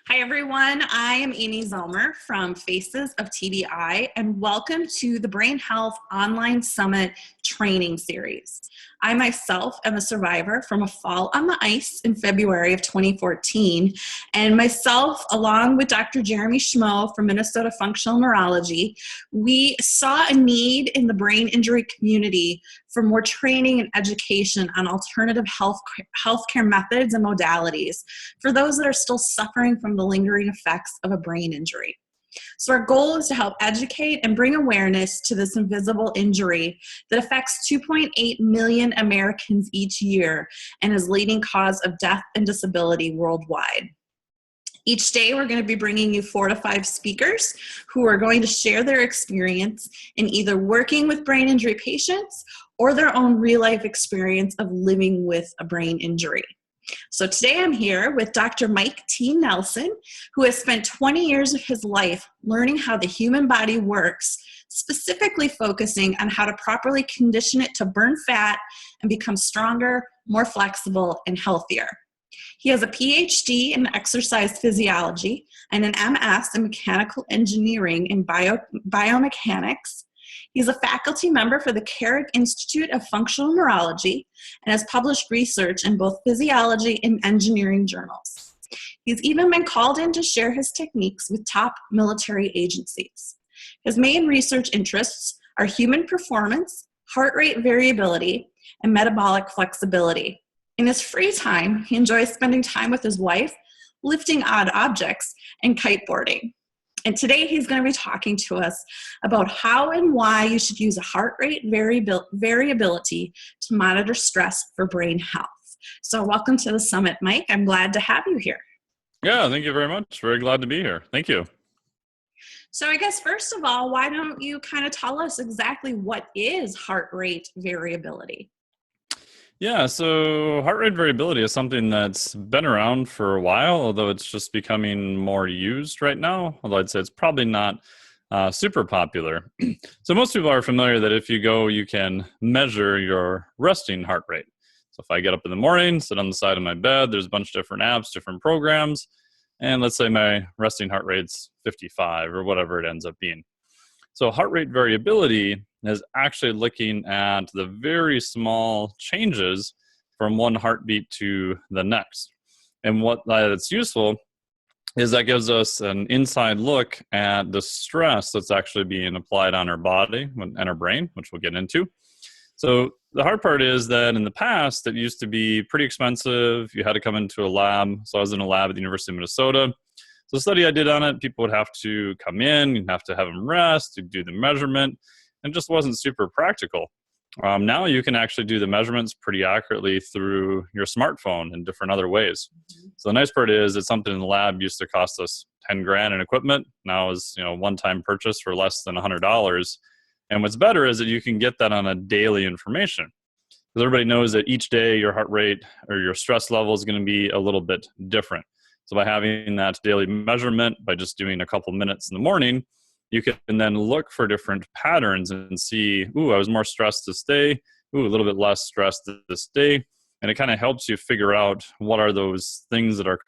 Hi, everyone. I am Amy Zellmer from Faces of TBI, and welcome to the Brain Health Online Summit training series. I myself am a survivor from a fall on the ice in February of 2014, and myself, along with Dr. Jeremy Schmo from Minnesota Functional Neurology, we saw a need in the brain injury community for more training and education on alternative healthcare methods and modalities for those that are still suffering from the lingering effects of a brain injury. So our goal is to help educate and bring awareness to this invisible injury that affects 2.8 million Americans each year and is leading cause of death and disability worldwide. Each day, we're going to be bringing you 4 to 5 speakers who are going to share their experience in either working with brain injury patients or their own real-life experience of living with a brain injury. So today I'm here with Dr. Mike T. Nelson, who has spent 20 years of his life learning how the human body works, specifically focusing on how to properly condition it to burn fat and become stronger, more flexible, and healthier. He has a PhD in exercise physiology and an MS in mechanical engineering and biomechanics. He's a faculty member for the Carrick Institute of Functional Neurology and has published research in both physiology and engineering journals. He's even been called in to share his techniques with top military agencies. His main research interests are human performance, heart rate variability, and metabolic flexibility. In his free time, he enjoys spending time with his wife, lifting odd objects, and kiteboarding. And today he's going to be talking to us about how and why you should use a heart rate variability to monitor stress for brain health. So welcome to the summit, Mike. I'm glad to have you here. Yeah, thank you very much. Very glad to be here. Thank you. So I guess first of all, why don't you kind of tell us exactly what is heart rate variability? Yeah, so heart rate variability is something that's been around for a while, although it's just becoming more used right now. Although I'd say it's probably not super popular. So most people are familiar that if you go, you can measure your resting heart rate. So if I get up in the morning, sit on the side of my bed, there's a bunch of different apps, different programs, and let's say my resting heart rate's 55 or whatever it ends up being. So heart rate variability is actually looking at the very small changes from one heartbeat to the next. And what that's useful is that gives us an inside look at the stress that's actually being applied on our body and our brain, which we'll get into. So the hard part is that in the past, it used to be pretty expensive. You had to come into a lab. So I was in a lab at the University of Minnesota. So the study I did on it, people would have to come in, you'd have to have them rest, you'd do the measurement, and it just wasn't super practical. Now you can actually do the measurements pretty accurately through your smartphone in different other ways. So the nice part is it's something in the lab used to cost us 10 grand in equipment. Now is one-time purchase for less than $100. And what's better is that you can get that on a daily information. Because everybody knows that each day your heart rate or your stress level is going to be a little bit different. So by having that daily measurement, by just doing a couple minutes in the morning, you can then look for different patterns and see, I was more stressed this day, a little bit less stressed this day. And it kind of helps you figure out what are those things that are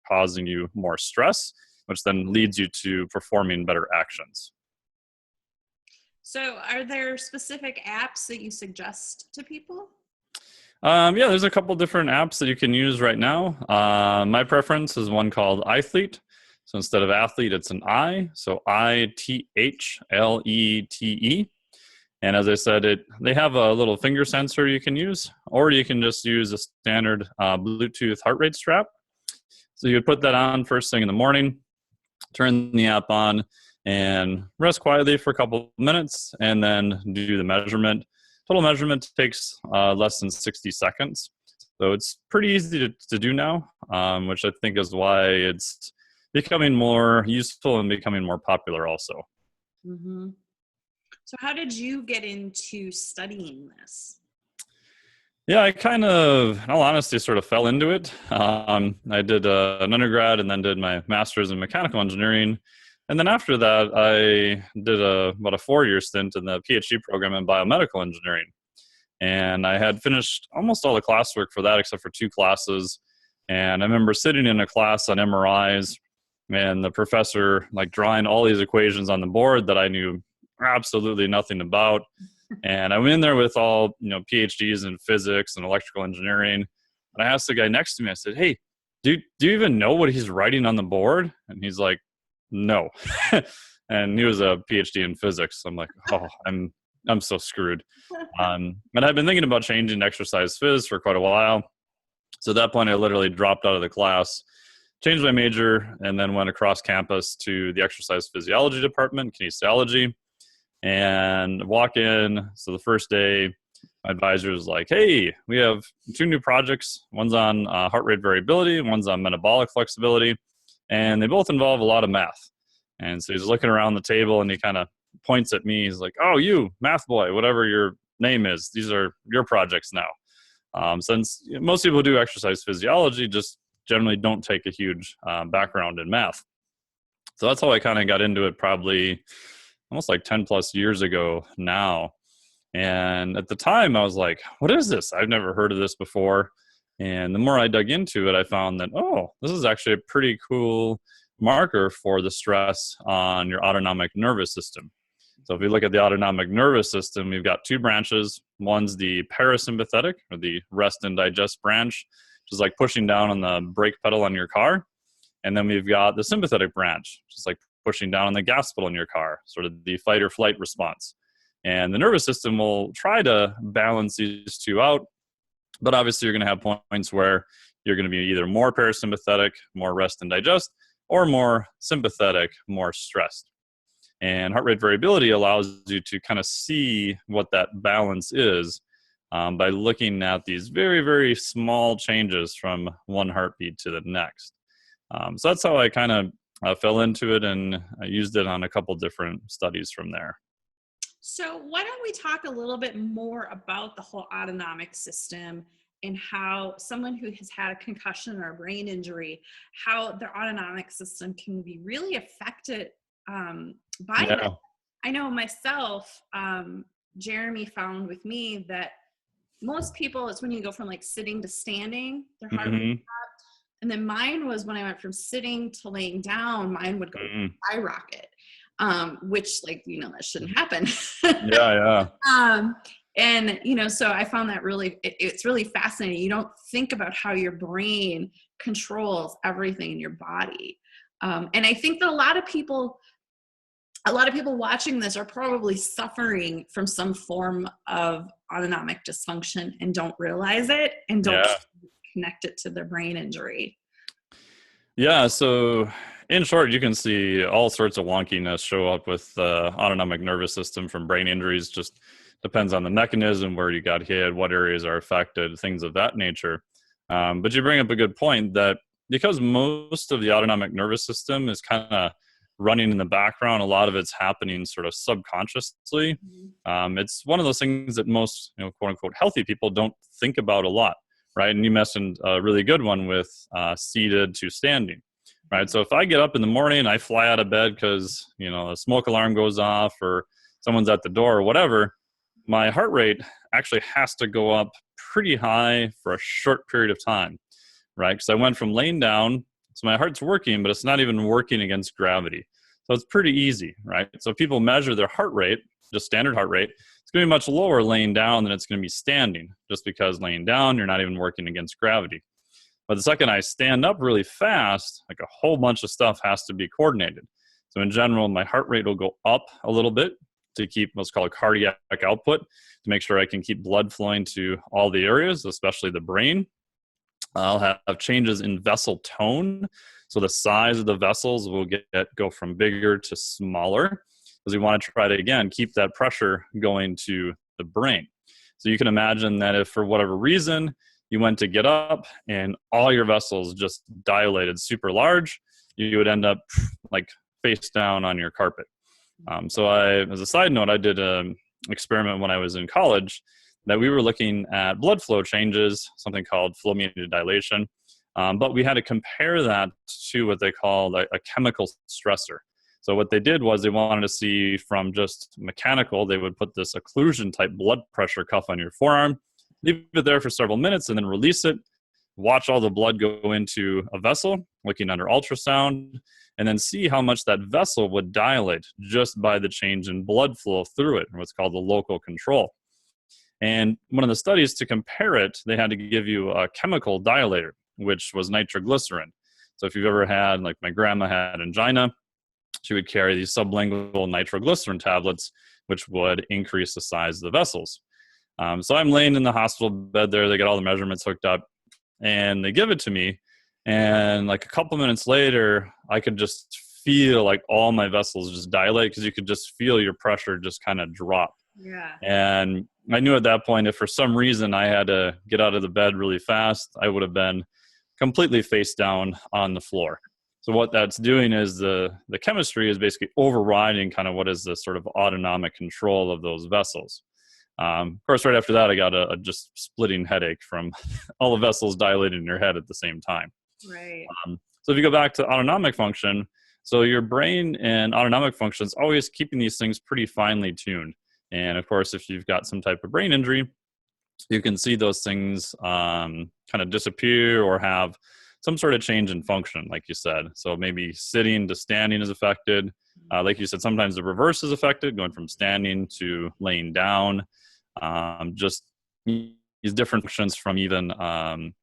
causing you more stress, which then leads you to performing better actions. So are there specific apps that you suggest to people? Yeah, there's a couple different apps that you can use right now. My preference is one called iThlete. So instead of athlete, it's an I. So ITHLETE. And as I said, they have a little finger sensor you can use, or you can just use a standard Bluetooth heart rate strap. So you would put that on first thing in the morning, turn the app on, and rest quietly for a couple minutes, and then do the measurement. Total measurement takes less than 60 seconds. So it's pretty easy to do now, which I think is why it's becoming more useful and becoming more popular also. Mm-hmm. So how did you get into studying this? Yeah, I kind of, in all honesty, sort of fell into it. I did an undergrad and then did my master's in mechanical engineering. And then after that, I did about a 4-year stint in the PhD program in biomedical engineering. And I had finished almost all the classwork for that except for 2 classes. And I remember sitting in a class on MRIs and the professor like drawing all these equations on the board that I knew absolutely nothing about. And I went in there with all, PhDs in physics and electrical engineering. And I asked the guy next to me, I said, "Hey, do you even know what he's writing on the board?" And he's like, "No." And he was a PhD in physics. I'm like, "Oh, I'm so screwed." And I've been thinking about changing to exercise phys for quite a while. So at that point, I literally dropped out of the class, changed my major, and then went across campus to the exercise physiology department, kinesiology, and walk in. So the first day, my advisor was like, "Hey, we have 2 new projects. One's on heart rate variability, one's on metabolic flexibility, and they both involve a lot of math." And so he's looking around the table and he kind of points at me. He's like, "Oh, you, math boy, whatever your name is, these are your projects now." Since most people who do exercise physiology just generally don't take a huge background in math. So that's how I kind of got into it, probably almost like 10 plus years ago now. And at the time I was like, "What is this? I've never heard of this before." And the more I dug into it, I found that, this is actually a pretty cool marker for the stress on your autonomic nervous system. So if you look at the autonomic nervous system, we've got 2 branches. One's the parasympathetic, or the rest and digest branch, which is like pushing down on the brake pedal on your car. And then we've got the sympathetic branch, which is like pushing down on the gas pedal in your car, sort of the fight or flight response. And the nervous system will try to balance these 2 out, but obviously you're going to have points where you're going to be either more parasympathetic, more rest and digest, or more sympathetic, more stressed. And heart rate variability allows you to kind of see what that balance is by looking at these very, very small changes from one heartbeat to the next. So that's how I kind of fell into it, and I used it on a couple different studies from there. So why don't we talk a little bit more about the whole autonomic system and how someone who has had a concussion or a brain injury, how their autonomic system can be really affected by that. I know myself, Jeremy found with me that most people, it's when you go from like sitting to standing, their heart rate up. And then mine was when I went from sitting to laying down, mine would go skyrocket, which that shouldn't happen. Yeah. And, so I found that it's really fascinating. You don't think about how your brain controls everything in your body. And I think that a lot of people watching this are probably suffering from some form of autonomic dysfunction and don't realize it and don't connect it to their brain injury. Yeah. So in short, you can see all sorts of wonkiness show up with the autonomic nervous system from brain injuries. Just depends on the mechanism, where you got hit, what areas are affected, things of that nature. But you bring up a good point that because most of the autonomic nervous system is kind of running in the background, a lot of it's happening sort of subconsciously. It's one of those things that most, quote unquote, healthy people don't think about a lot, right? And you mentioned a really good one with seated to standing, right? So if I get up in the morning and I fly out of bed because, a smoke alarm goes off or someone's at the door or whatever, my heart rate actually has to go up pretty high for a short period of time, right? Because I went from laying down, so my heart's working, but it's not even working against gravity. So it's pretty easy, right? So if people measure their heart rate, just standard heart rate, it's going to be much lower laying down than it's going to be standing, just because laying down, you're not even working against gravity. But the second I stand up really fast, like a whole bunch of stuff has to be coordinated. So in general, my heart rate will go up a little bit to keep what's called cardiac output, to make sure I can keep blood flowing to all the areas, especially the brain. I'll have changes in vessel tone. So the size of the vessels will go from bigger to smaller, because we want to try to, again, keep that pressure going to the brain. So you can imagine that if for whatever reason you went to get up and all your vessels just dilated super large, you would end up like face down on your carpet. So as a side note, I did an experiment when I was in college that we were looking at blood flow changes, something called flow-mediated dilation. But we had to compare that to what they call a chemical stressor. So what they did was they wanted to see from just mechanical, they would put this occlusion type blood pressure cuff on your forearm, leave it there for several minutes and then release it. watch all the blood go into a vessel, looking under ultrasound, and then see how much that vessel would dilate just by the change in blood flow through it, what's called the local control. And one of the studies to compare it, they had to give you a chemical dilator, which was nitroglycerin. So if you've ever had, like my grandma had angina, she would carry these sublingual nitroglycerin tablets, which would increase the size of the vessels. So I'm laying in the hospital bed there. They got all the measurements hooked up, and they give it to me. And like a couple minutes later, I could just feel like all my vessels just dilate, because you could just feel your pressure just kind of drop. Yeah. And I knew at that point, if for some reason I had to get out of the bed really fast, I would have been completely face down on the floor. So what that's doing is the chemistry is basically overriding kind of what is the sort of autonomic control of those vessels. Of course, right after that, I got a just splitting headache from all the vessels dilated in your head at the same time. Right. So if you go back to autonomic function, so your brain and autonomic function is always keeping these things pretty finely tuned. And of course, if you've got some type of brain injury, you can see those things kind of disappear or have some sort of change in function, like you said. So maybe sitting to standing is affected. Like you said, sometimes the reverse is affected, going from standing to laying down. Just these different functions from even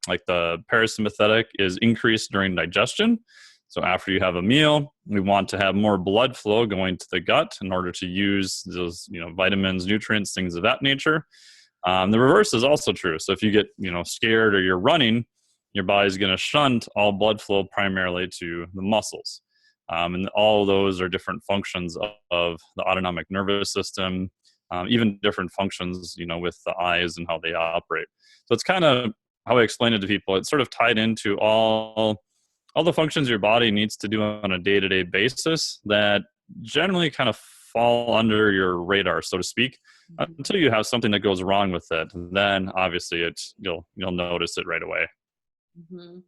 like the parasympathetic is increased during digestion. So after you have a meal, we want to have more blood flow going to the gut in order to use those, vitamins, nutrients, things of that nature. The reverse is also true. So if you get, scared or you're running, your body's going to shunt all blood flow primarily to the muscles. And all of those are different functions of the autonomic nervous system, even different functions, with the eyes and how they operate. So it's kind of how I explain it to people. It's sort of tied into all the functions your body needs to do on a day-to-day basis that generally kind of fall under your radar, so to speak, until you have something that goes wrong with it. Then obviously you'll notice it right away. Mm-hmm.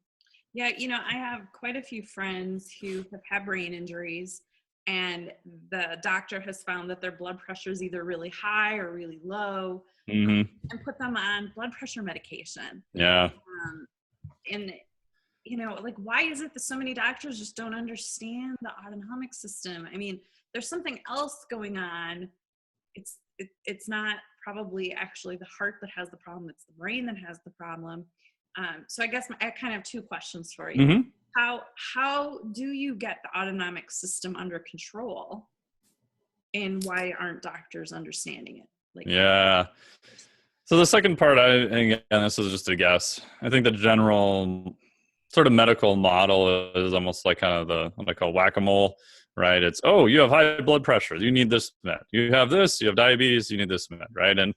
Yeah, I have quite a few friends who have had brain injuries, and the doctor has found that their blood pressure is either really high or really low, Mm-hmm. and put them on blood pressure medication. Yeah. And like, why is it that so many doctors just don't understand the autonomic system? I mean, there's something else going on. It's not probably actually the heart that has the problem. It's the brain that has the problem. So I guess I kind of have two questions for you. Mm-hmm. How do you get the autonomic system under control, and why aren't doctors understanding it? Yeah. So the second part, again, this is just a guess. I think the general sort of medical model is almost like kind of what I call whack-a-mole, right? It's, you have high blood pressure, you need this med. You have this, you have diabetes, you need this med, right? And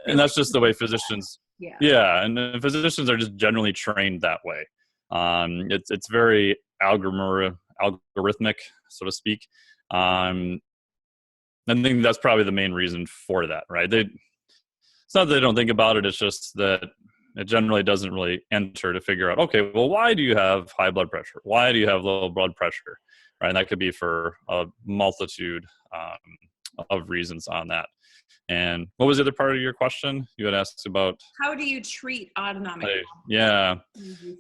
that's just the way physicians. Yeah, and physicians are just generally trained that way. It's very algorithmic, so to speak. I think that's probably the main reason for that, right? It's not that they don't think about it. It's just that it generally doesn't really enter to figure out, okay, well, why do you have high blood pressure? Why do you have low blood pressure? Right, and that could be for a multitude of reasons on that. And what was the other part of your question? You had asked about how do you treat autonomic? Yeah.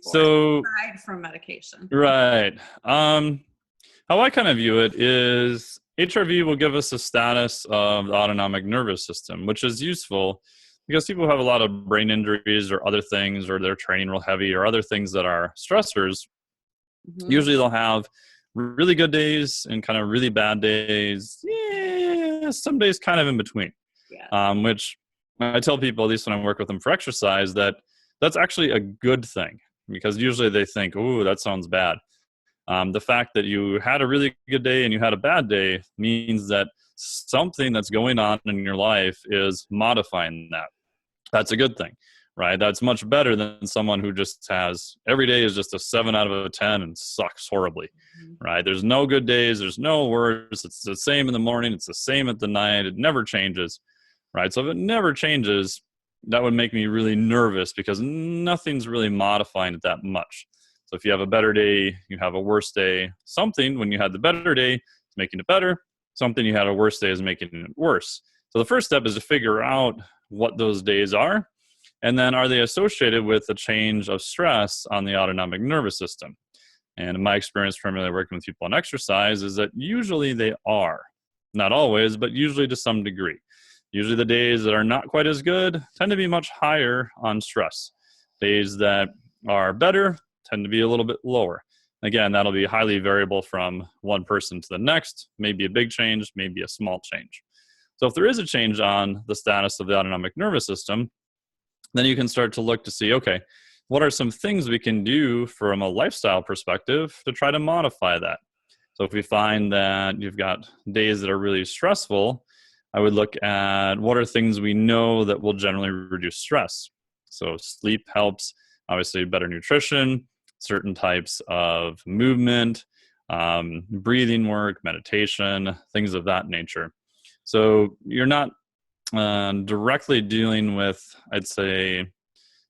So aside from medication, right. How I kind of view it is HRV will give us a status of the autonomic nervous system, which is useful because people who have a lot of brain injuries or other things, or they're training real heavy or other things that are stressors. Usually they'll have really good days and kind of really bad days. Yeah, some days kind of in between. Yeah. Which I tell people, at least when I work with them for exercise, that's actually a good thing, because usually they think, "Ooh, that sounds bad." The fact that you had a really good day and you had a bad day means that something that's going on in your life is modifying that. That's a good thing, right? That's much better than someone who just has every day is just a 7 out of 10 and sucks horribly, right? There's no good days. There's no worse. It's the same in the morning. It's the same at the night. It never changes, right? So if it never changes, that would make me really nervous, because nothing's really modifying it that much. So if you have a better day, you have a worse day. Something, when you had the better day, is making it better. Something you had a worse day is making it worse. So the first step is to figure out what those days are. And then are they associated with a change of stress on the autonomic nervous system? And in my experience, primarily working with people on exercise, is that usually they are. Not always, but usually to some degree. Usually the days that are not quite as good tend to be much higher on stress. Days that are better tend to be a little bit lower. Again, that'll be highly variable from one person to the next, maybe a big change, maybe a small change. So if there is a change on the status of the autonomic nervous system, then you can start to look to see, okay, what are some things we can do from a lifestyle perspective to try to modify that? So if we find that you've got days that are really stressful, I would look at what are things we know that will generally reduce stress. So sleep helps, obviously better nutrition, certain types of movement, breathing work, meditation, things of that nature. So you're not directly dealing with, I'd say,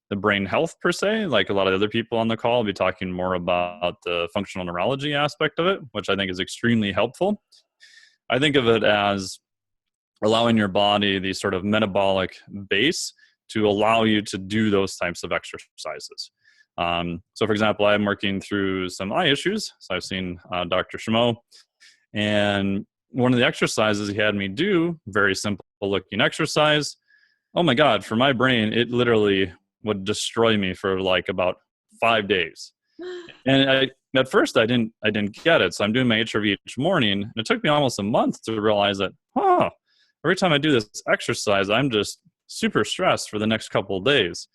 the brain health per se, like a lot of other people on the call will be talking more about the functional neurology aspect of it, which I think is extremely helpful. I think of it as allowing your body the sort of metabolic base to allow you to do those types of exercises. So for example, I'm working through some eye issues. So I've seen Dr. Shimo, and one of the exercises he had me do, very simple looking exercise. Oh my God, for my brain, it literally would destroy me for like about 5 days. And at first I didn't get it. So I'm doing my HRV each morning. And it took me almost a month to realize that, every time I do this exercise, I'm just super stressed for the next couple of days.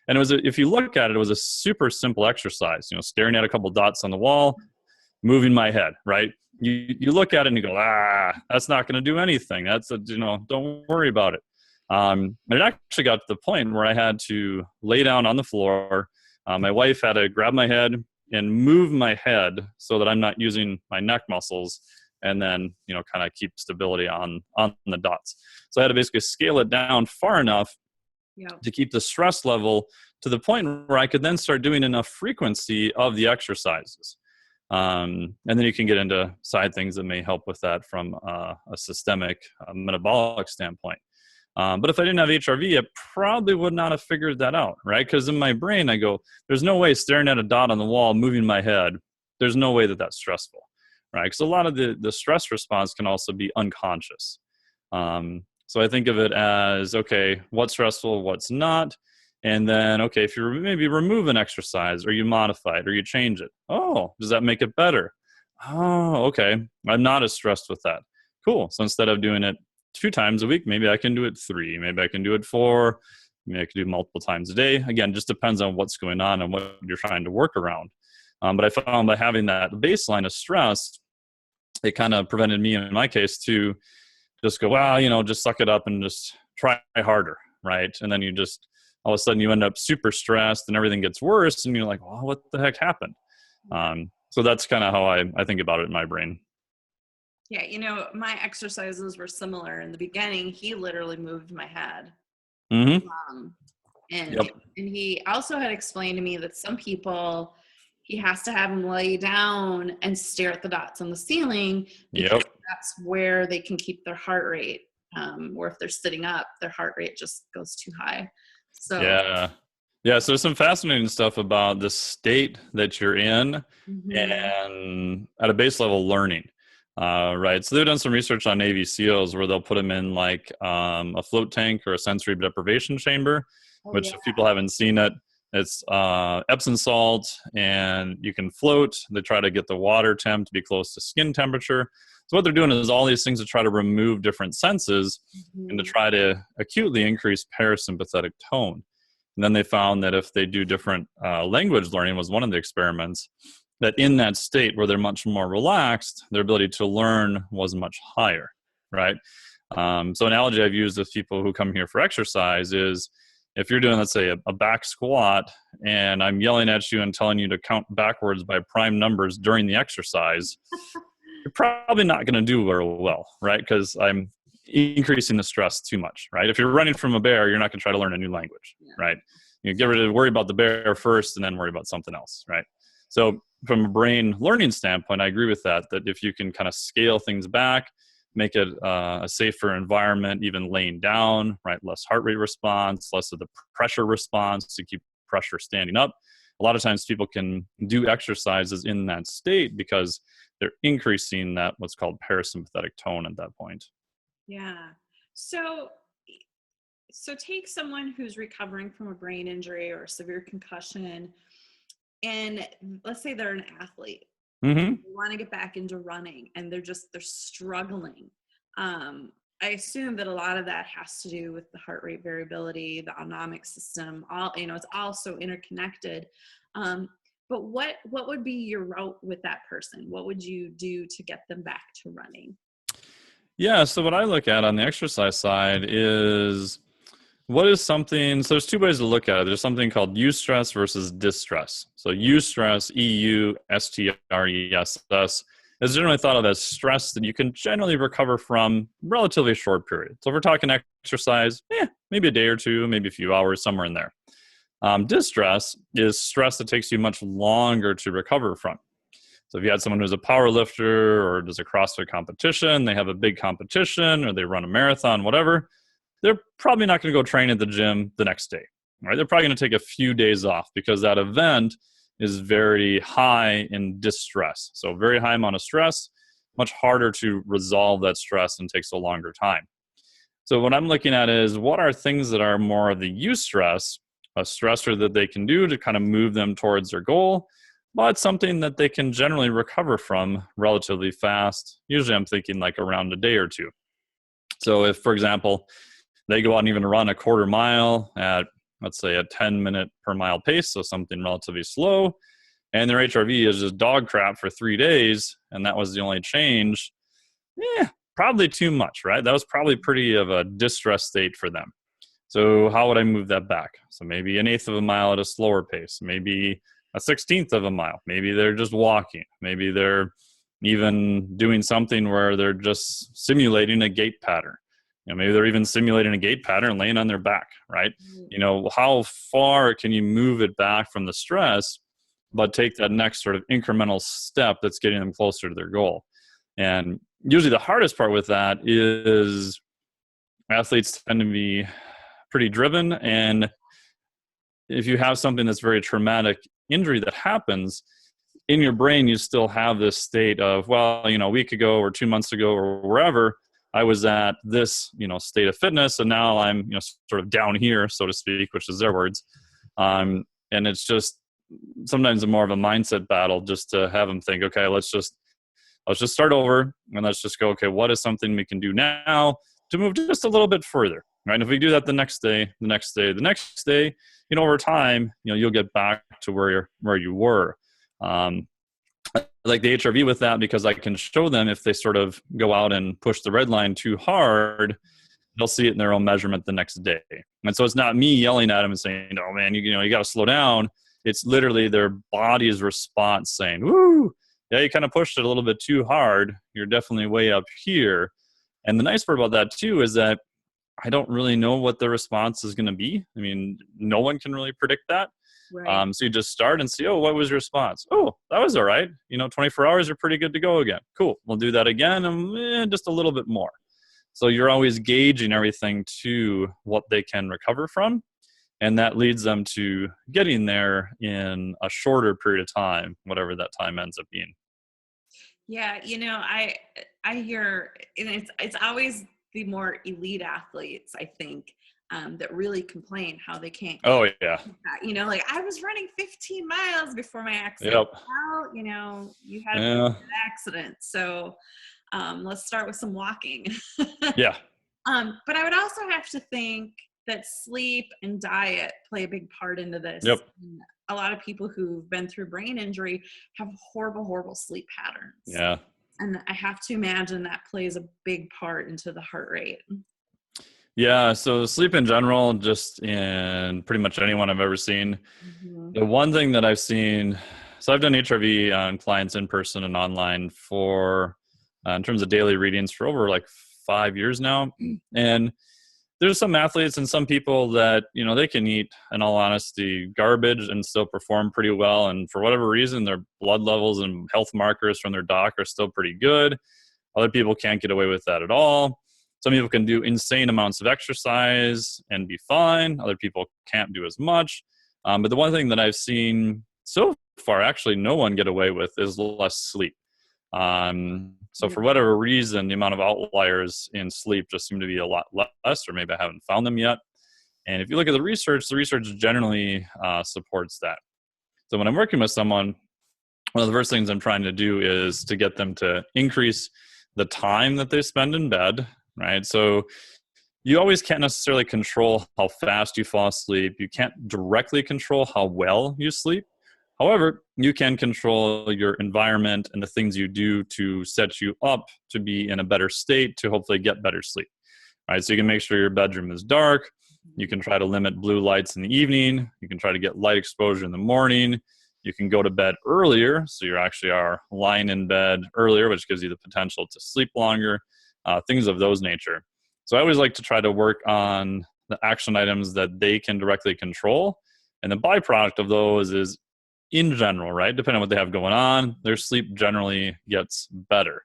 And it was, if you look at it, it was a super simple exercise, staring at a couple of dots on the wall, moving my head, right? You look at it and you go, that's not going to do anything. Don't worry about it. And it actually got to the point where I had to lay down on the floor. My wife had to grab my head and move my head so that I'm not using my neck muscles, and then, kind of keep stability on the dots. So I had to basically scale it down far enough to keep the stress level to the point where I could then start doing enough frequency of the exercises. And then you can get into side things that may help with that from a systemic metabolic standpoint. But if I didn't have HRV, I probably would not have figured that out, right? Because in my brain, I go, there's no way staring at a dot on the wall, moving my head, there's no way that that's stressful, right? Because a lot of the stress response can also be unconscious. So I think of it as, okay, what's stressful, what's not? And then, okay, if you maybe remove an exercise or you modify it or you change it, does that make it better? Okay, I'm not as stressed with that. Cool. So instead of doing it 2 times a week, maybe I can do it 3, maybe I can do it 4, maybe I can do multiple times a day. Again, just depends on what's going on and what you're trying to work around. But I found by having that baseline of stress, it kind of prevented me, in my case, to just go, just suck it up and just try harder, right? And then you just, all of a sudden you end up super stressed and everything gets worse and you're like, well, what the heck happened? So that's kind of how I think about it in my brain. Yeah, my exercises were similar. In the beginning, he literally moved my head. Mm-hmm. And he also had explained to me that some people, he has to have them lay down and stare at the dots on the ceiling because that's where they can keep their heart rate. Or if they're sitting up, their heart rate just goes too high. So so there's some fascinating stuff about the state that you're in and at a base level learning. Right. So they've done some research on Navy SEALs where they'll put them in like a float tank or a sensory deprivation chamber, which if people haven't seen it, it's Epsom salt and you can float. They try to get the water temp to be close to skin temperature. So what they're doing is all these things to try to remove different senses and to try to acutely increase parasympathetic tone. And then they found that if they do different language learning was one of the experiments, that in that state where they're much more relaxed, their ability to learn was much higher, right? So analogy I've used with people who come here for exercise is if you're doing, let's say, a back squat and I'm yelling at you and telling you to count backwards by prime numbers during the exercise, you're probably not going to do very well, right? Because I'm increasing the stress too much, right? If you're running from a bear, you're not going to try to learn a new language, right? You worry about the bear first and then worry about something else, right? So from a brain learning standpoint, I agree with that if you can kind of scale things back, make it a safer environment, even laying down, right? Less heart rate response, less of the pressure response to keep pressure standing up. A lot of times people can do exercises in that state because they're increasing that what's called parasympathetic tone at that point. Yeah. So take someone who's recovering from a brain injury or a severe concussion, and let's say they're an athlete. Mm-hmm. They want to get back into running, and they're struggling. I assume that a lot of that has to do with the heart rate variability, the autonomic system, it's all so interconnected. But what would be your route with that person? What would you do to get them back to running? Yeah, so what I look at on the exercise side is what is something, so there's two ways to look at it. There's something called eustress versus distress. So eustress, EUSTRESS, is generally thought of as stress that you can generally recover from relatively short period. So if we're talking exercise, maybe a day or two, maybe a few hours, somewhere in there. Distress is stress that takes you much longer to recover from. So if you had someone who's a power lifter or does a CrossFit competition, they have a big competition or they run a marathon, whatever, they're probably not going to go train at the gym the next day, right? They're probably going to take a few days off because that event is very high in distress. So very high amount of stress, much harder to resolve that stress and takes a longer time. So what I'm looking at is what are things that are more of the eustress, a stressor that they can do to kind of move them towards their goal, but something that they can generally recover from relatively fast. Usually I'm thinking like around a day or two. So if, for example, they go out and even run a quarter mile at, let's say, a 10-minute per mile pace, so something relatively slow, and their HRV is just dog crap for 3 days, and that was the only change, probably too much, right? That was probably pretty of a distress state for them. So how would I move that back? So maybe an eighth of a mile at a slower pace, maybe a 16th of a mile. Maybe they're just walking. Maybe they're even doing something where they're just simulating a gait pattern. Maybe they're even simulating a gait pattern laying on their back, right? How far can you move it back from the stress, but take that next sort of incremental step that's getting them closer to their goal? And usually the hardest part with that is athletes tend to be pretty driven, and if you have something that's very traumatic injury that happens in your brain, you still have this state of, well, a week ago or 2 months ago or wherever I was at this, state of fitness, and now I'm, sort of down here, so to speak, which is their words. And it's just sometimes more of a mindset battle just to have them think, okay, let's just start over and let's just go, okay, what is something we can do now to move just a little bit further, right? And if we do that the next day, over time, you'll get back to where you were. Like the HRV with that, because I can show them if they sort of go out and push the red line too hard, they'll see it in their own measurement the next day. And so it's not me yelling at them and saying, oh man, you got to slow down. It's literally their body's response saying, woo, yeah, you kind of pushed it a little bit too hard. You're definitely way up here. And the nice part about that too is that I don't really know what the response is going to be. I mean, no one can really predict that. Right. So you just start and see, what was your response? Oh, that was all right. 24 hours are pretty good to go again. Cool. We'll do that again and just a little bit more. So you're always gauging everything to what they can recover from. And that leads them to getting there in a shorter period of time, whatever that time ends up being. Yeah. I hear, and it's always the more elite athletes, I think, that really complain how they can't. Oh yeah. Like I was running 15 miles before my accident. Yep. Well, you had an accident. So let's start with some walking. Yeah. But I would also have to think that sleep and diet play a big part into this. Yep. A lot of people who've been through brain injury have horrible, horrible sleep patterns. Yeah. And I have to imagine that plays a big part into the heart rate. Yeah, so sleep in general, just in pretty much anyone I've ever seen. Mm-hmm. The one thing that I've seen, so I've done HRV on clients in person and online for, in terms of daily readings, for over like 5 years now. And there's some athletes and some people that, they can eat, in all honesty, garbage and still perform pretty well. And for whatever reason, their blood levels and health markers from their doc are still pretty good. Other people can't get away with that at all. Some people can do insane amounts of exercise and be fine. Other people can't do as much. But the one thing that I've seen so far, actually no one get away with, is less sleep. So for whatever reason, the amount of outliers in sleep just seem to be a lot less, or maybe I haven't found them yet. And if you look at the research generally supports that. So when I'm working with someone, one of the first things I'm trying to do is to get them to increase the time that they spend in bed, right? So you always can't necessarily control how fast you fall asleep. You can't directly control how well you sleep. However, you can control your environment and the things you do to set you up to be in a better state to hopefully get better sleep. Right? So you can make sure your bedroom is dark. You can try to limit blue lights in the evening. You can try to get light exposure in the morning. You can go to bed earlier, so you actually are lying in bed earlier, which gives you the potential to sleep longer, things of those nature. So I always like to try to work on the action items that they can directly control. And the byproduct of those is, in general, right, depending on what they have going on, their sleep generally gets better.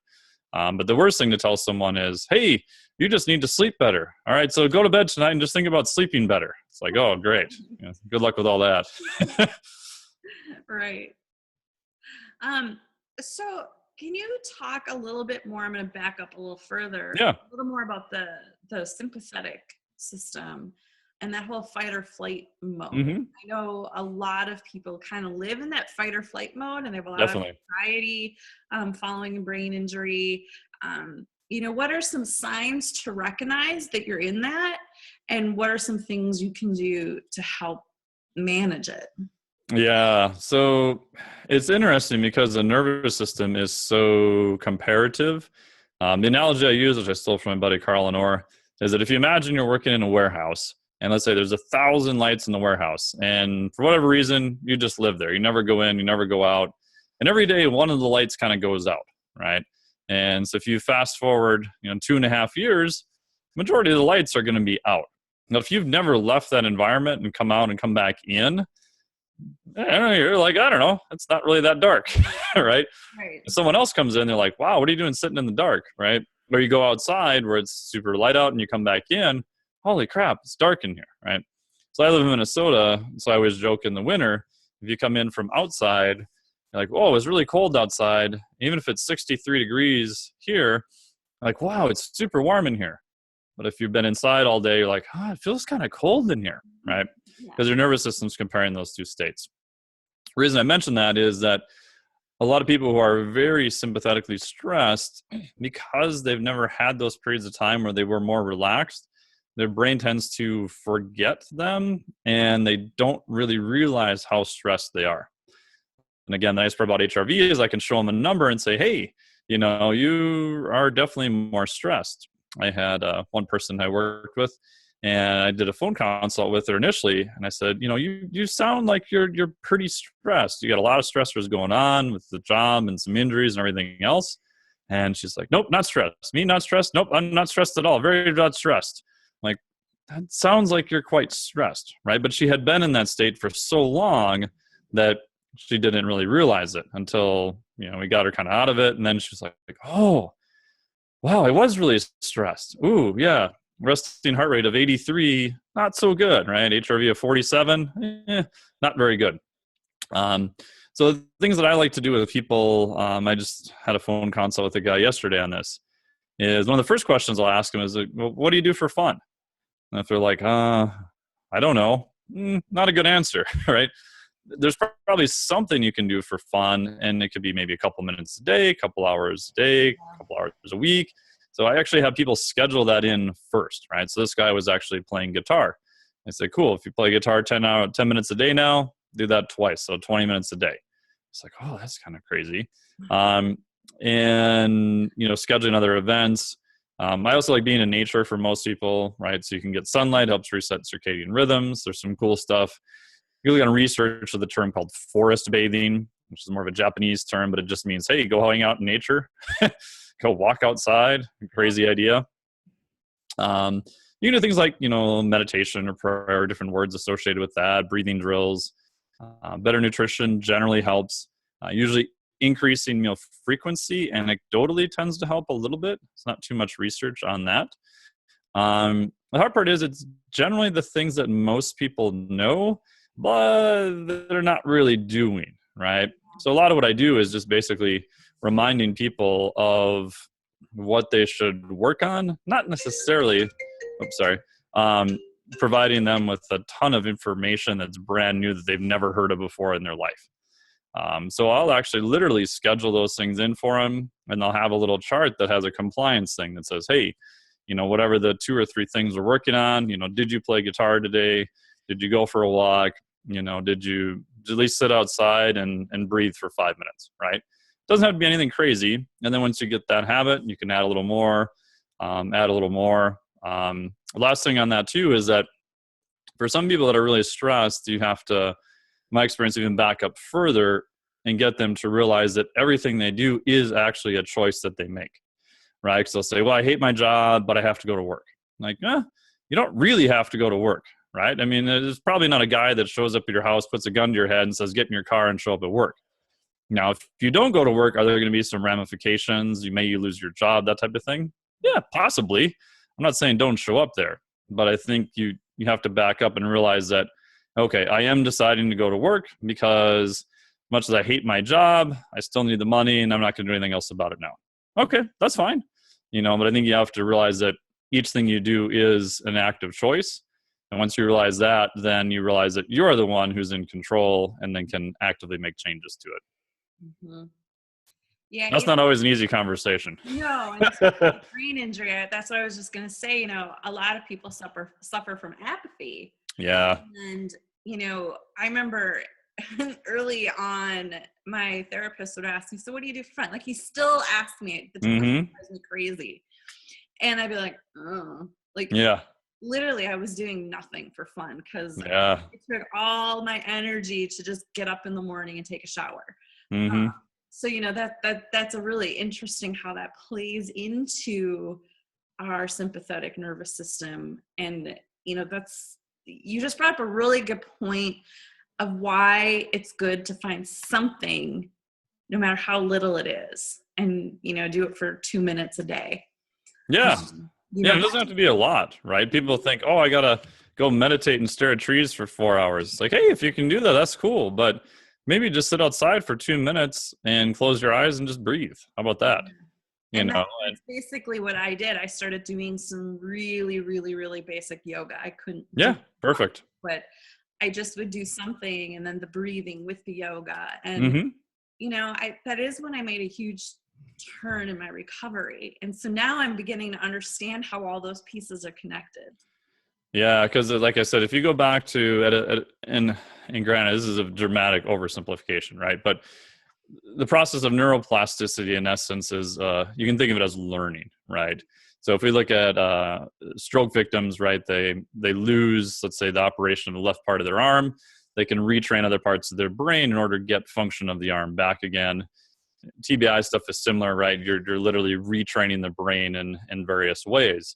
But the worst thing to tell someone is, hey, you just need to sleep better. All right, so go to bed tonight and just think about sleeping better. It's like, oh, great. Good luck with all that. Right. So can you talk a little bit more? I'm going to back up a little further. Yeah. A little more about the sympathetic system and that whole fight or flight mode. Mm-hmm. I know a lot of people kind of live in that fight or flight mode, and they have a lot Definitely. of anxiety following a brain injury. What are some signs to recognize that you're in that, and what are some things you can do to help manage it? Yeah, so it's interesting because the nervous system is so comparative. The analogy I use, which I stole from my buddy Carl Lenore, is that if you imagine you're working in a warehouse, and let's say there's 1,000 lights in the warehouse, and for whatever reason, you just live there. You never go in, you never go out, and every day one of the lights kind of goes out, right? And so if you fast forward, 2.5 years, majority of the lights are going to be out. Now, if you've never left that environment and come out and come back in, you're like, I don't know, it's not really that dark, right? Right. If someone else comes in, they're like, wow, what are you doing sitting in the dark, right? Or you go outside where it's super light out and you come back in, holy crap, it's dark in here, right? So I live in Minnesota, so I always joke in the winter, if you come in from outside, you're like, whoa, it's really cold outside. Even if it's 63 degrees here, like, wow, it's super warm in here. But if you've been inside all day, you're like, it feels kind of cold in here, right? Because your nervous system's comparing those two states. The reason I mention that is that a lot of people who are very sympathetically stressed, because they've never had those periods of time where they were more relaxed, their brain tends to forget them and they don't really realize how stressed they are. And again, the nice part about HRV is I can show them a number and say, hey, you are definitely more stressed. I had one person I worked with, and I did a phone consult with her initially, and I said, you sound like you're pretty stressed. You got a lot of stressors going on with the job and some injuries and everything else. And she's like, nope, not stressed. Me, not stressed? Nope, I'm not stressed at all. Very not stressed. I'm like, that sounds like you're quite stressed, right? But she had been in that state for so long that she didn't really realize it until, we got her kind of out of it. And then she's like, oh, wow, I was really stressed. Ooh, yeah. Resting heart rate of 83, not so good, right? HRV of 47, not very good. So the things that I like to do with people, I just had a phone consult with a guy yesterday on this, is one of the first questions I'll ask them is, well, what do you do for fun? And if they're like, I don't know, not a good answer, right? There's probably something you can do for fun, and it could be maybe a couple minutes a day, a couple hours a day, a couple hours a week. So I actually have people schedule that in first, right? So this guy was actually playing guitar. I said, cool, if you play guitar 10 minutes a day now, do that twice, so 20 minutes a day. It's like, oh, that's kind of crazy. And, scheduling other events. I also like being in nature for most people, right? So you can get sunlight, helps reset circadian rhythms. There's some cool stuff. You look on research of the term called forest bathing, which is more of a Japanese term, but it just means, hey, go hang out in nature, go walk outside. Crazy idea. You can do things like, meditation or prayer, or different words associated with that, breathing drills. Better nutrition generally helps. Usually increasing meal frequency anecdotally tends to help a little bit. It's not too much research on that. The hard part is it's generally the things that most people know, but they're not really doing, right? So a lot of what I do is just basically reminding people of what they should work on, not necessarily, oops, sorry, providing them with a ton of information that's brand new that they've never heard of before in their life. So I'll actually literally schedule those things in for them, and they'll have a little chart that has a compliance thing that says, hey, whatever the 2 or 3 things we're working on, did you play guitar today? Did you go for a walk? Did you at least sit outside and breathe for 5 minutes, right? Doesn't have to be anything crazy. And then once you get that habit, you can add a little more, add a little more. The last thing on that too is that for some people that are really stressed, you have to, my experience, even back up further and get them to realize that everything they do is actually a choice that they make, right? Because they'll say, well, I hate my job, but I have to go to work. Like, you don't really have to go to work, right? I mean, there's probably not a guy that shows up at your house, puts a gun to your head and says, get in your car and show up at work. Now, if you don't go to work, are there going to be some ramifications? You lose your job, that type of thing? Yeah, possibly. I'm not saying don't show up there, but I think you have to back up and realize that, okay, I am deciding to go to work because much as I hate my job, I still need the money and I'm not going to do anything else about it now. Okay, that's fine. But I think you have to realize that each thing you do is an active choice. And once you realize that, then you realize that you're the one who's in control and then can actively make changes to it. Mm-hmm. Yeah, that's not always an easy conversation. No, and brain injury. That's what I was just going to say. A lot of people suffer from apathy. Yeah. And I remember early on, my therapist would ask me, "So what do you do for fun?" Like he still asks me. The time drives me crazy, and I'd be like, "Oh, like yeah." Literally, I was doing nothing for fun because it took all my energy to just get up in the morning and take a shower. Mm-hmm. So, that's a really interesting how that plays into our sympathetic nervous system. And, you just brought up a really good point of why it's good to find something, no matter how little it is, and, do it for 2 minutes a day. Yeah. It doesn't have to be a lot, right? People think, oh, I got to go meditate and stare at trees for 4 hours. It's like, hey, if you can do that, that's cool. But maybe just sit outside for 2 minutes and close your eyes and just breathe. How about that? That's basically what I did. I started doing some really, really, really basic yoga. I couldn't. Yeah, perfect. But I just would do something, and then the breathing with the yoga. And, that is when I made a huge turn in my recovery. And so now I'm beginning to understand how all those pieces are connected. Yeah, because like I said, if you go back to, and granted, this is a dramatic oversimplification, right? But the process of neuroplasticity, in essence, is you can think of it as learning, right? So if we look at stroke victims, right, they lose, let's say, the operation of the left part of their arm. They can retrain other parts of their brain in order to get function of the arm back again. TBI stuff is similar, right? You're literally retraining the brain in various ways.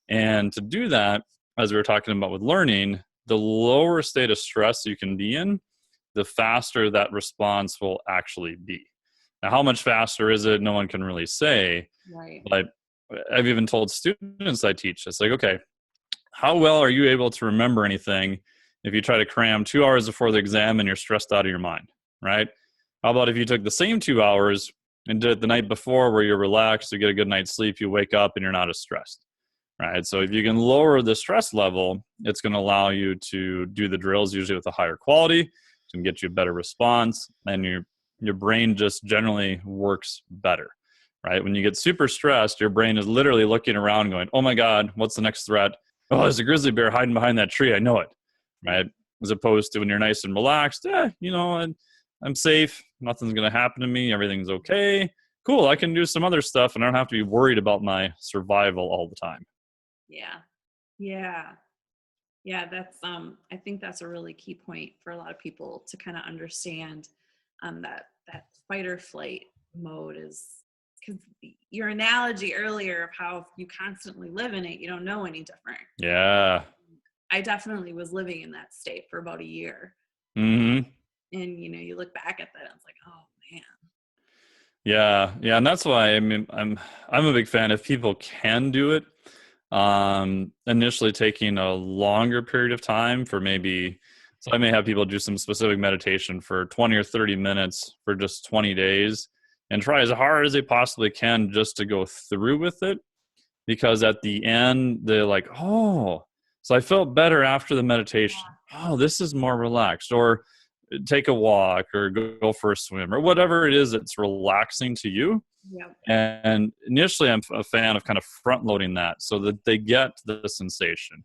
And to do that, as we were talking about with learning, the lower state of stress you can be in, the faster that response will actually be. Now, how much faster is it? No one can really say. Right. But I've even told students I teach, it's like, okay, how well are you able to remember anything if you try to cram 2 hours before the exam and you're stressed out of your mind, right? How about if you took the same 2 hours and did it the night before where you're relaxed, you get a good night's sleep, you wake up and you're not as stressed, right? So if you can lower the stress level, it's going to allow you to do the drills usually with a higher quality, can get you a better response, and your brain just generally works better, right? When you get super stressed, your brain is literally looking around going, oh my God, what's the next threat? Oh, there's a grizzly bear hiding behind that tree. I know it, right? As opposed to when you're nice and relaxed, I'm safe. Nothing's going to happen to me. Everything's okay. Cool. I can do some other stuff and I don't have to be worried about my survival all the time. Yeah, that's I think that's a really key point for a lot of people to kind of understand that fight or flight mode is, because your analogy earlier of how if you constantly live in it, you don't know any different. Yeah. I definitely was living in that state for about a year. Mm-hmm. And you look back at that and it's like, oh man. Yeah, yeah, and that's why I'm a big fan if people can do it. Initially taking a longer period of time for maybe, so I may have people do some specific meditation for 20 or 30 minutes for just 20 days and try as hard as they possibly can just to go through with it, because at the end they're like, oh, so I felt better after the meditation. Oh, this is more relaxed. Or take a walk or go for a swim or whatever it is that's relaxing to you. Yep. And initially, I'm a fan of kind of front loading that so that they get the sensation.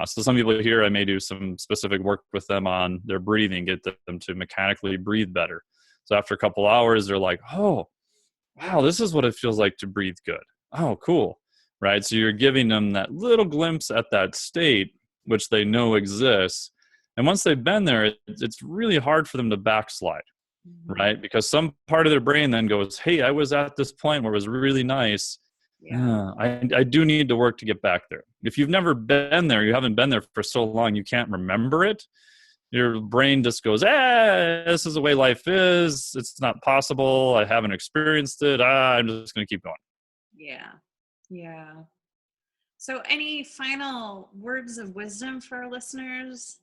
So some people here, I may do some specific work with them on their breathing, get them to mechanically breathe better. So after a couple hours, they're like, oh, wow, this is what it feels like to breathe good. Oh, cool. Right. So you're giving them that little glimpse at that state, which they know exists. And once they've been there, it's really hard for them to backslide, Mhm. right? Because some part of their brain then goes, hey, I was at this point where it was really nice. Yeah. I do need to work to get back there. If you've never been there, you haven't been there for so long, you can't remember it. Your brain just goes, this is the way life is. It's not possible. I haven't experienced it. I'm just going to keep going. Yeah. Yeah. So, any final words of wisdom for our listeners?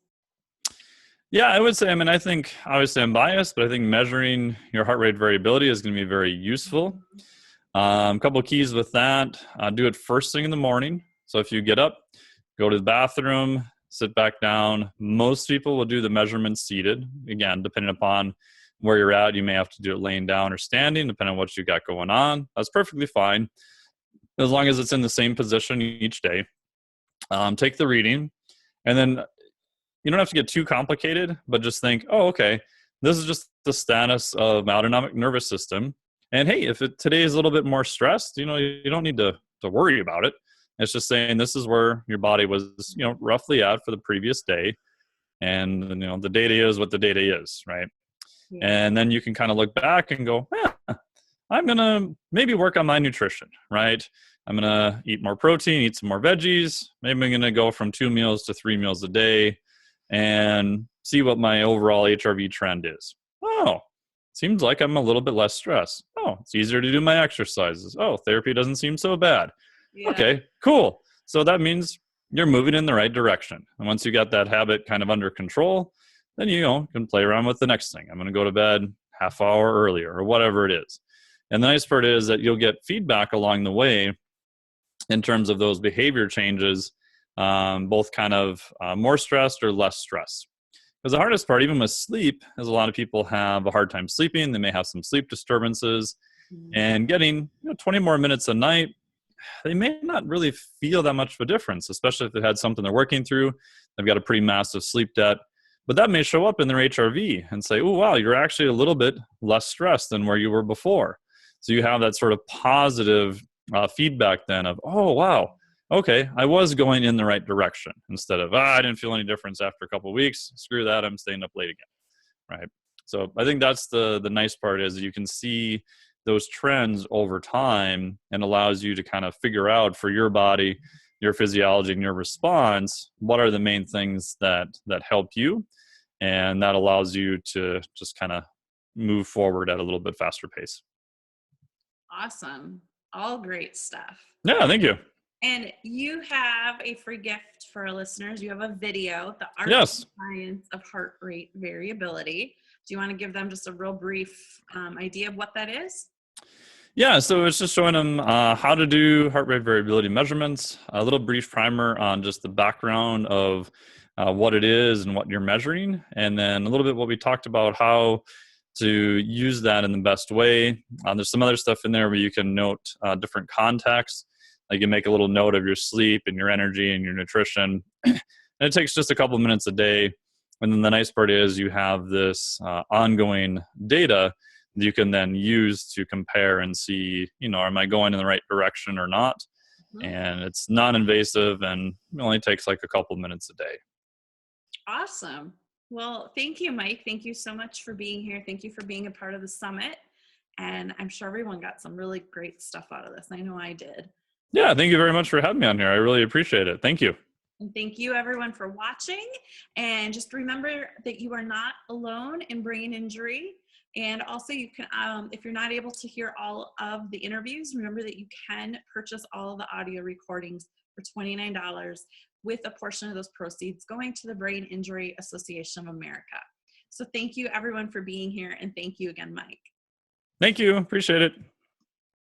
Yeah, I would say, I think obviously I'm biased, but I think measuring your heart rate variability is going to be very useful. Mhm. A couple of keys with that. Do it first thing in the morning. So if you get up, go to the bathroom, sit back down. Most people will do the measurements seated. Again, depending upon where you're at, you may have to do it laying down or standing, depending on what you got going on. That's perfectly fine, as long as it's in the same position each day. Take the reading, and then you don't have to get too complicated, but just think, oh, okay, this is just the status of my autonomic nervous system. And hey, if today is a little bit more stressed, you don't need to worry about it. It's just saying this is where your body was, roughly at for the previous day. And, the data is what the data is, right? Yeah. And then you can kind of look back and go, I'm going to maybe work on my nutrition, right? I'm going to eat more protein, eat some more veggies. Maybe I'm going to go from 2 meals to 3 meals a day and see what my overall HRV trend is. Oh, seems like I'm a little bit less stressed. Oh, it's easier to do my exercises. Oh, therapy doesn't seem so bad. Yeah. Okay, cool. So that means you're moving in the right direction. And once you got that habit kind of under control, then you can play around with the next thing. I'm going to go to bed half hour earlier or whatever it is. And the nice part is that you'll get feedback along the way in terms of those behavior changes, both kind of more stressed or less stress. Because the hardest part, even with sleep, is a lot of people have a hard time sleeping. They may have some sleep disturbances, Mhm. and getting 20 more minutes a night, they may not really feel that much of a difference, especially if they had something they're working through. They've got a pretty massive sleep debt, but that may show up in their HRV and say, oh, wow, you're actually a little bit less stressed than where you were before. So you have that sort of positive feedback then of, oh, wow, okay, I was going in the right direction, instead of, I didn't feel any difference after a couple of weeks. Screw that, I'm staying up late again, right? So I think that's the nice part, is you can see those trends over time, and allows you to kind of figure out for your body, your physiology, and your response, what are the main things that help you, and that allows you to just kind of move forward at a little bit faster pace. Awesome. All great stuff. Yeah, thank you. And you have a free gift for our listeners. You have a video, The Art Yes. and Science of Heart Rate Variability. Do you want to give them just a real brief idea of what that is? Yeah, so it's just showing them how to do heart rate variability measurements, a little brief primer on just the background of what it is and what you're measuring, and then a little bit what we talked about, how to use that in the best way. There's some other stuff in there where you can note different contexts. Like you make a little note of your sleep and your energy and your nutrition. And it takes just a couple of minutes a day. And then the nice part is you have this ongoing data you can then use to compare and see, am I going in the right direction or not? Mhm. And it's non-invasive, and it only takes like a couple minutes a day. Awesome. Well, thank you, Mike. Thank you so much for being here. Thank you for being a part of the summit. And I'm sure everyone got some really great stuff out of this. I know I did. Yeah, thank you very much for having me on here. I really appreciate it. Thank you. And thank you, everyone, for watching. And just remember that you are not alone in brain injury. And also you can, if you're not able to hear all of the interviews, remember that you can purchase all of the audio recordings for $29 with a portion of those proceeds going to the Brain Injury Association of America. So thank you everyone for being here, and thank you again, Mike. Thank you. Appreciate it.